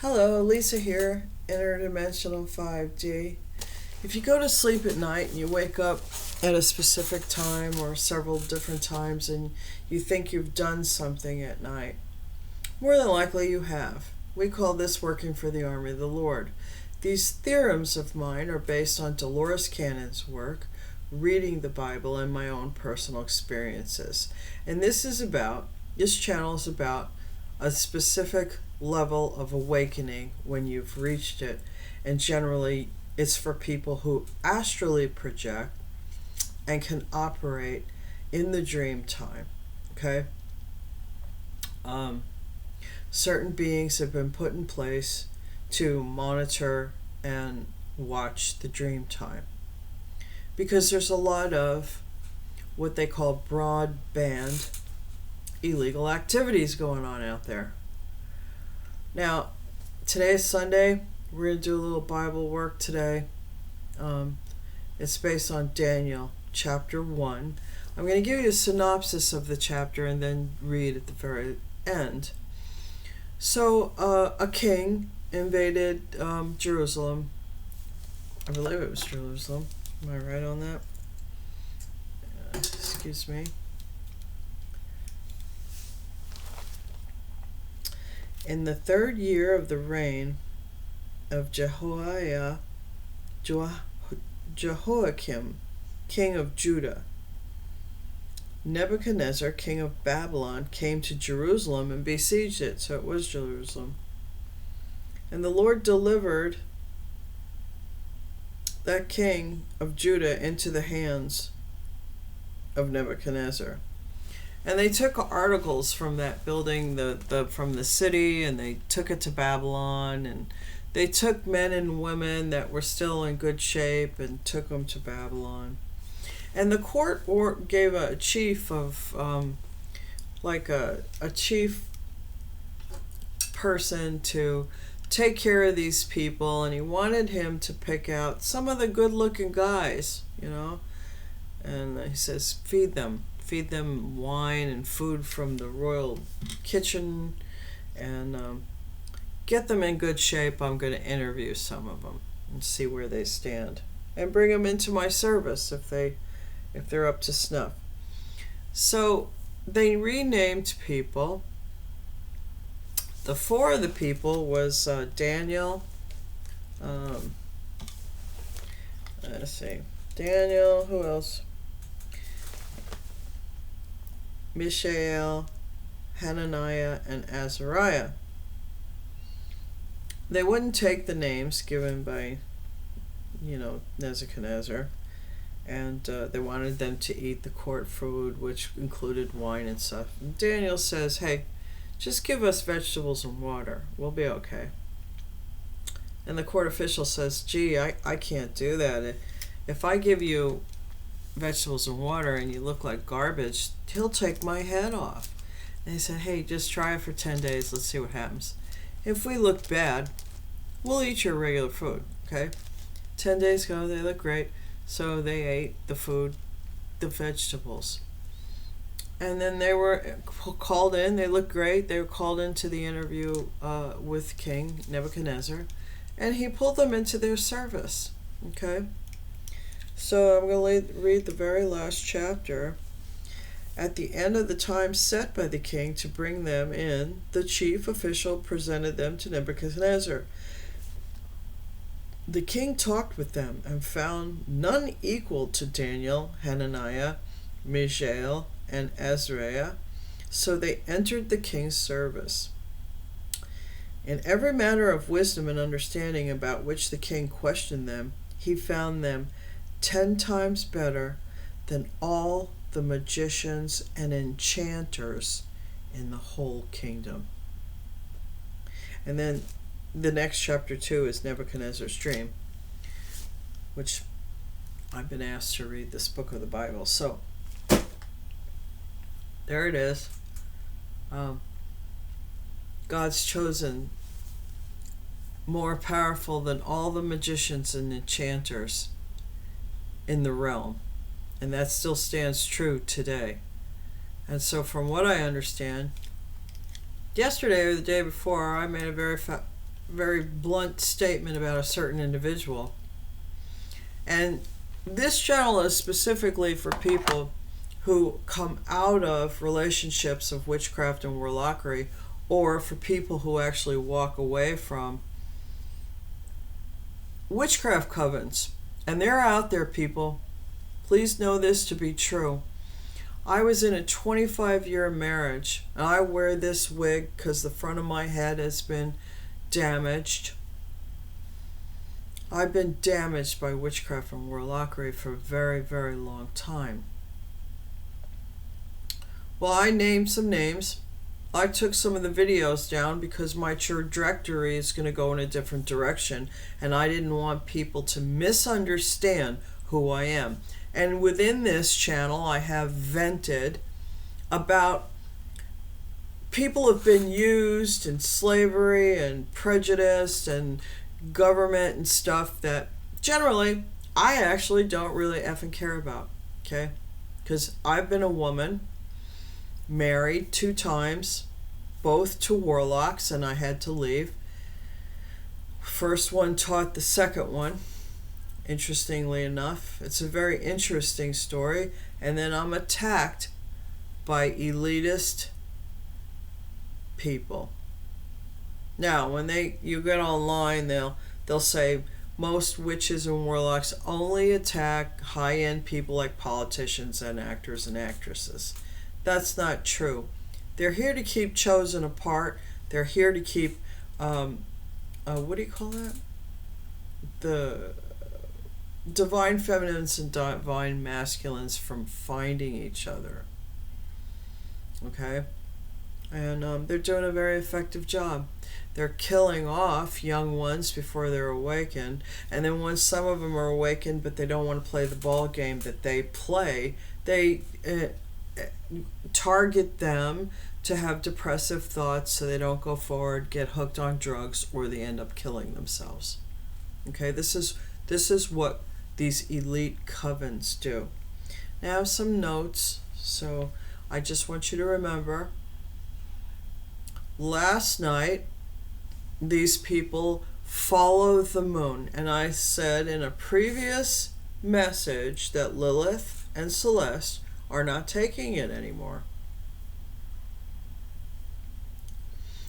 Hello, Lisa here, Interdimensional 5D. If you go to sleep at night and you wake up at a specific time or several different times and you think you've done something at night, more than likely you have. We call this working for the army of the Lord. These theorems of mine are based on Dolores Cannon's work, reading the Bible, and my own personal experiences. And this channel is about a specific level of awakening when you've reached it, and generally it's for people who astrally project and can operate in the dream time. Okay. Certain beings have been put in place to monitor and watch the dream time, because there's a lot of what they call broadband illegal activities going on out there. Now, today is Sunday. We're going to do a little Bible work today. It's based on Daniel chapter 1. I'm going to give you a synopsis of the chapter and then read at the very end. So, a king invaded Jerusalem. I believe it was Jerusalem. Am I right on that? Excuse me. In the 3rd year of the reign of Jehoiakim, king of Judah, Nebuchadnezzar, king of Babylon, came to Jerusalem and besieged it. So it was Jerusalem. And the Lord delivered that king of Judah into the hands of Nebuchadnezzar. And they took articles from that building, from the city, and they took it to Babylon. And they took men and women that were still in good shape and took them to Babylon. And the court gave a chief of, a chief person to take care of these people. And he wanted him to pick out some of the good-looking guys, And he says, feed them wine and food from the royal kitchen, and get them in good shape. I'm going to interview some of them and see where they stand, and bring them into my service if they're up to snuff. So they renamed people. The 4 of the people was Daniel. Let's see, Daniel. Who else? Mishael, Hananiah, and Azariah. They wouldn't take the names given by, Nebuchadnezzar, and they wanted them to eat the court food, which included wine and stuff. And Daniel says, hey, just give us vegetables and water. We'll be okay. And the court official says, gee, I can't do that. If I give you vegetables and water and you look like garbage, he'll take my head off. And he said, hey, just try it for 10 days. Let's see what happens. If we look bad, we'll eat your regular food, okay? 10 days go, they look great. So they ate the food, the vegetables. And then they were called in. They looked great. They were called into the interview with King Nebuchadnezzar. And he pulled them into their service, okay? So I'm going to read the very last chapter. At the end of the time set by the king to bring them in, the chief official presented them to Nebuchadnezzar. The king talked with them and found none equal to Daniel, Hananiah, Mishael, and Azariah. So they entered the king's service. In every matter of wisdom and understanding about which the king questioned them, he found them 10 times better than all the magicians and enchanters in the whole kingdom. And then the next chapter 2 is Nebuchadnezzar's dream, which I've been asked to read this book of the Bible. So there it is. God's chosen, more powerful than all the magicians and enchanters in the realm, and that still stands true today. And so from what I understand, yesterday or the day before, I made a very very blunt statement about a certain individual. And this channel is specifically for people who come out of relationships of witchcraft and warlockery, or for people who actually walk away from witchcraft covens. And they're out there, people. Please know this to be true. I was in a 25-year marriage, and I wear this wig because the front of my head has been damaged. I've been damaged by witchcraft and warlockery for a very, very long time. Well, I named some names. I took some of the videos down because my trajectory is going to go in a different direction, and I didn't want people to misunderstand who I am. And within this channel, I have vented about people have been used in slavery and prejudiced and government and stuff that generally I actually don't really effing care about, okay? Because I've been a woman, married 2 times, both to warlocks, and I had to leave. First one taught the second one. Interestingly enough, it's a very interesting story. And then I'm attacked by elitist people. Now, when you get online, they'll say most witches and warlocks only attack high-end people like politicians and actors and actresses. That's not true. They're here to keep chosen apart. They're here to keep what do you call that? The divine feminines and divine masculines from finding each other. Okay? And they're doing a very effective job. They're killing off young ones before they're awakened. And then once some of them are awakened but they don't want to play the ball game that they play, they target them to have depressive thoughts so they don't go forward, get hooked on drugs, or they end up killing themselves. Okay, this is what these elite covens do. Now some notes. So I just want you to remember, last night these people follow the moon, and I said in a previous message that Lilith and Celeste are not taking it anymore.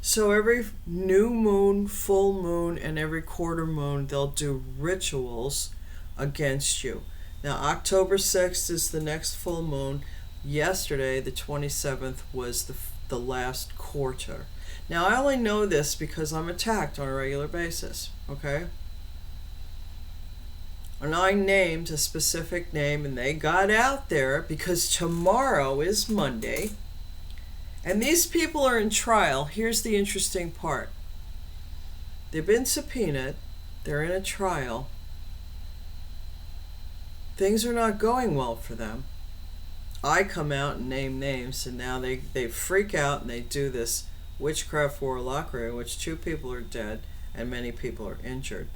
So every new moon, full moon, and every quarter moon, they'll do rituals against you. Now, October 6th is the next full moon. Yesterday, the 27th, was the last quarter. Now, I only know this because I'm attacked on a regular basis, okay? And I named a specific name, and they got out there because tomorrow is Monday. And these people are in trial. Here's the interesting part. They've been subpoenaed. They're in a trial. Things are not going well for them. I come out and name names, and now they freak out and they do this witchcraft warlockery in which 2 people are dead and many people are injured.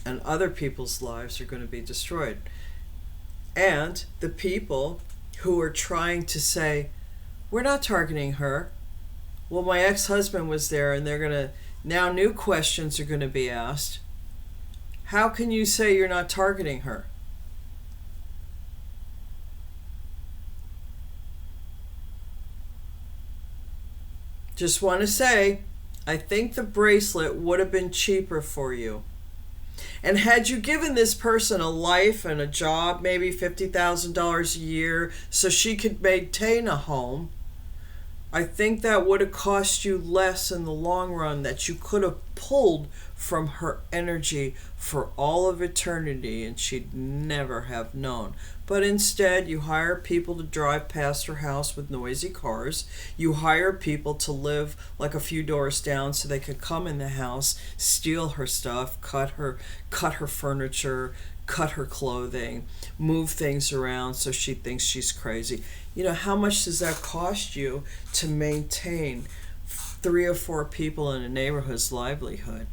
And other people's lives are going to be destroyed. And the people who are trying to say, we're not targeting her. Well, my ex-husband was there, and they're going to, now new questions are going to be asked. How can you say you're not targeting her? Just want to say, I think the bracelet would have been cheaper for you. And had you given this person a life and a job, maybe $50,000 a year, so she could maintain a home, I think that would have cost you less in the long run, that you could have pulled from her energy for all of eternity and she'd never have known. But instead, you hire people to drive past her house with noisy cars. You hire people to live like a few doors down so they could come in the house, steal her stuff, cut her furniture, cut her clothing, move things around so she thinks she's crazy. You know, how much does that cost you to maintain 3 or 4 people in a neighborhood's livelihood?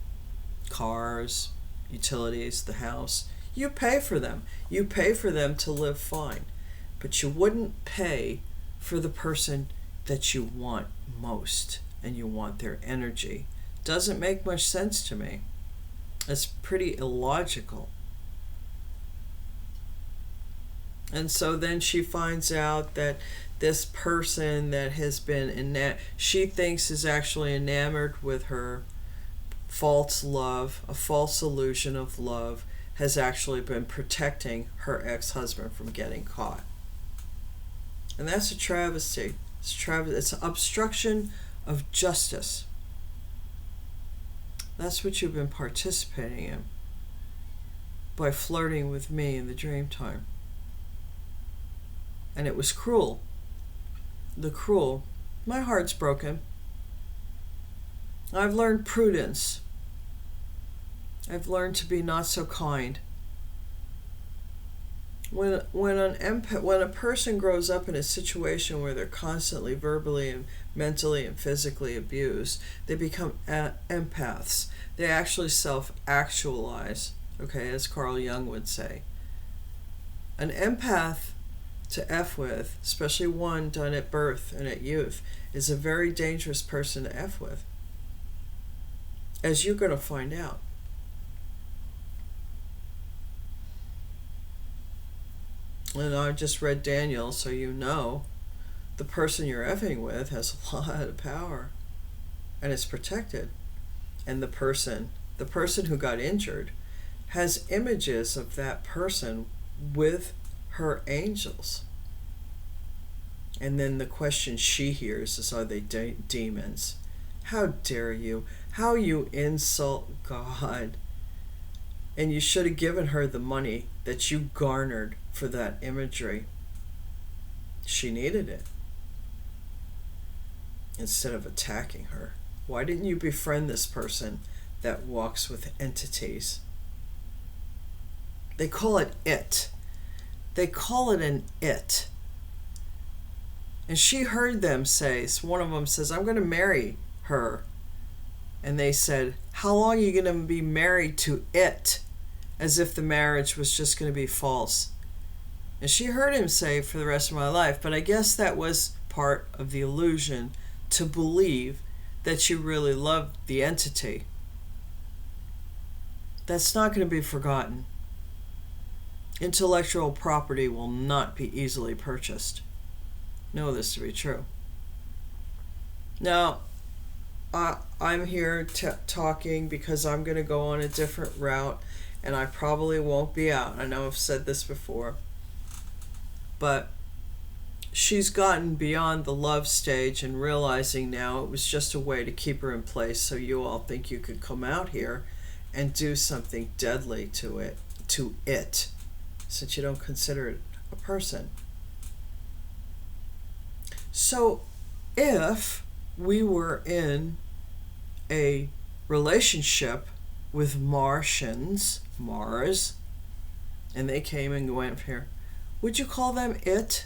Cars, utilities, the house. You pay for them. You pay for them to live fine. But you wouldn't pay for the person that you want most, and you want their energy doesn't make much sense to me. It's pretty illogical. And so then she finds out that this person that has been she thinks is actually enamored with her false love, a false illusion of love, has actually been protecting her ex-husband from getting caught. And that's a travesty. It's an obstruction of justice. That's what you've been participating in by flirting with me in the dream time. And it was cruel. My heart's broken. I've learned prudence. I've learned to be not so kind. When a person grows up in a situation where they're constantly verbally and mentally and physically abused, they become empaths. They actually self-actualize, okay, as Carl Jung would say. An empath to F with, especially one done at birth and at youth, is a very dangerous person to F with, as you're going to find out. And I just read Daniel, so you know the person you're effing with has a lot of power and is protected. And the person who got injured has images of that person with her angels. And then the question she hears is, are they demons? How dare you? How you insult God. And you should have given her the money that you garnered for that imagery. She needed it. Instead of attacking her. Why didn't you befriend this person that walks with entities? They call it it. They call it an it. And she heard them say, one of them says, I'm going to marry her. And they said, how long are you going to be married to it? As if the marriage was just going to be false. And she heard him say, for the rest of my life. But I guess that was part of the illusion, to believe that she really loved the entity. That's not going to be forgotten. Intellectual property will not be easily purchased. Know this to be true. Now, I'm here talking because I'm going to go on a different route, and I probably won't be out. I know I've said this before. But she's gotten beyond the love stage and realizing now it was just a way to keep her in place so you all think you could come out here and do something deadly to it, since you don't consider it a person. So if we were in a relationship with Martians, Mars, and they came and went here, would you call them it?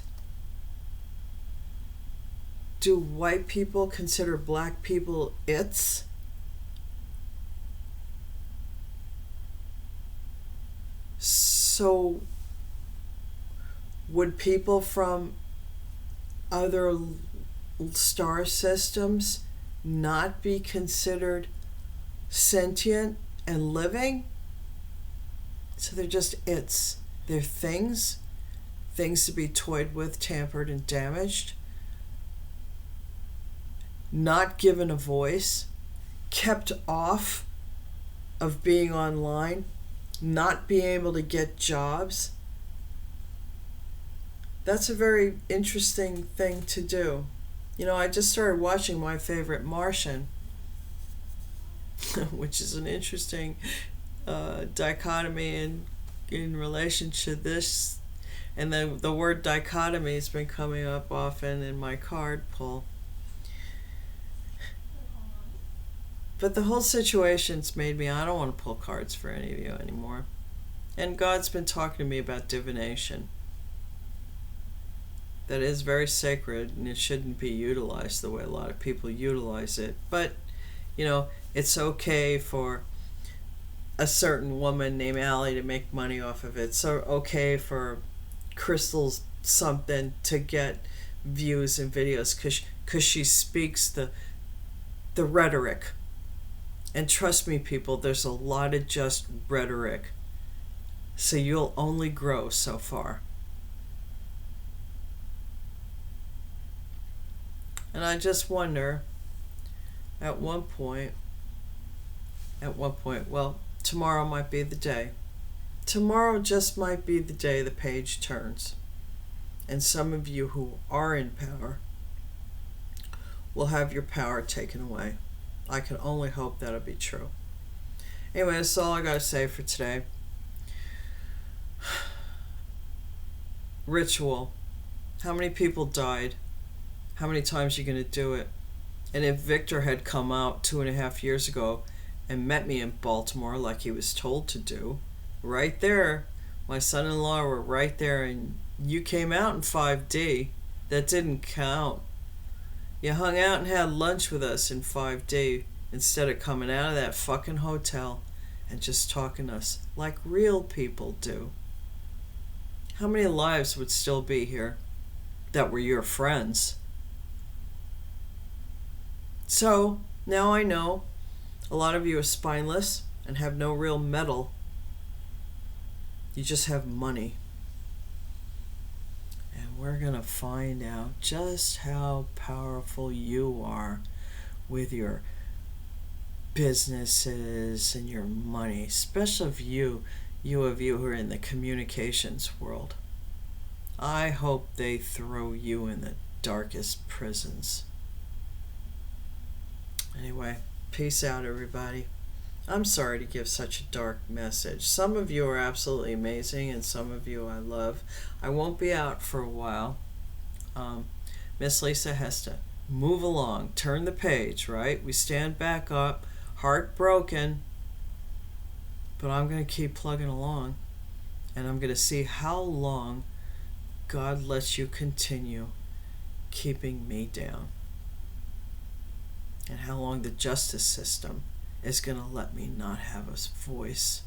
Do white people consider black people its? So would people from other star systems not be considered sentient and living? So they're just its. They're things to be toyed with, tampered, and damaged, not given a voice, kept off of being online, not being able to get jobs. That's a very interesting thing to do. You know, I just started watching My Favorite Martian, which is an interesting dichotomy in relation to this. And then the word dichotomy has been coming up often in my card pull. But the whole situation's made me, I don't want to pull cards for any of you anymore. And God's been talking to me about divination. That is very sacred, and it shouldn't be utilized the way a lot of people utilize it. But, you know, it's okay for a certain woman named Allie to make money off of it. So okay for Crystal's something to get views and videos because she speaks the rhetoric And trust me, people, there's a lot of just rhetoric. So you'll only grow so far. And I just wonder, at one point, well, tomorrow might be the day. Tomorrow just might be the day the page turns. And some of you who are in power will have your power taken away. I can only hope that'll be true. Anyway, that's all I gotta say for today. Ritual. How many people died? How many times are you gonna do it? And if Victor had come out 2.5 years ago and met me in Baltimore like he was told to do, right there, my son-in-law were right there, and you came out in 5D. That didn't count. You hung out and had lunch with us in 5D instead of coming out of that fucking hotel and just talking to us like real people do. How many lives would still be here that were your friends? So, now I know a lot of you are spineless and have no real metal. You just have money. And we're going to find out just how powerful you are with your businesses and your money, especially of you who are in the communications world. I hope they throw you in the darkest prisons. Anyway, peace out, everybody. I'm sorry to give such a dark message. Some of you are absolutely amazing, and some of you I love. I won't be out for a while. Miss Lisa has to move along, turn the page, right? We stand back up, heartbroken, but I'm going to keep plugging along, and I'm going to see how long God lets you continue keeping me down, and how long the justice system is going to let me not have a voice,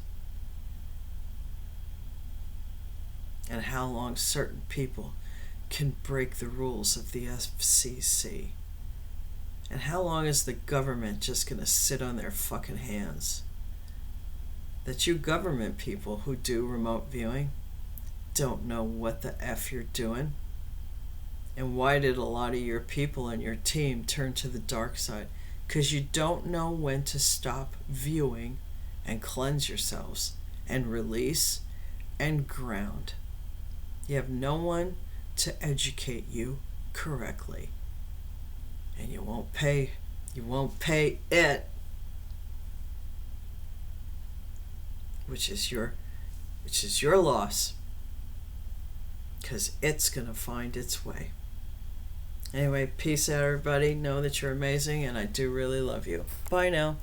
and how long certain people can break the rules of the FCC, and how long is the government just going to sit on their fucking hands? That you government people who do remote viewing don't know what the F you're doing? And why did a lot of your people and your team turn to the dark side? Because you don't know when to stop viewing and cleanse yourselves and release and ground. You have no one to educate you correctly. And you won't pay it, which is your loss, because it's going to find its way. Anyway, peace out, everybody. Know that you're amazing, and I do really love you. Bye now.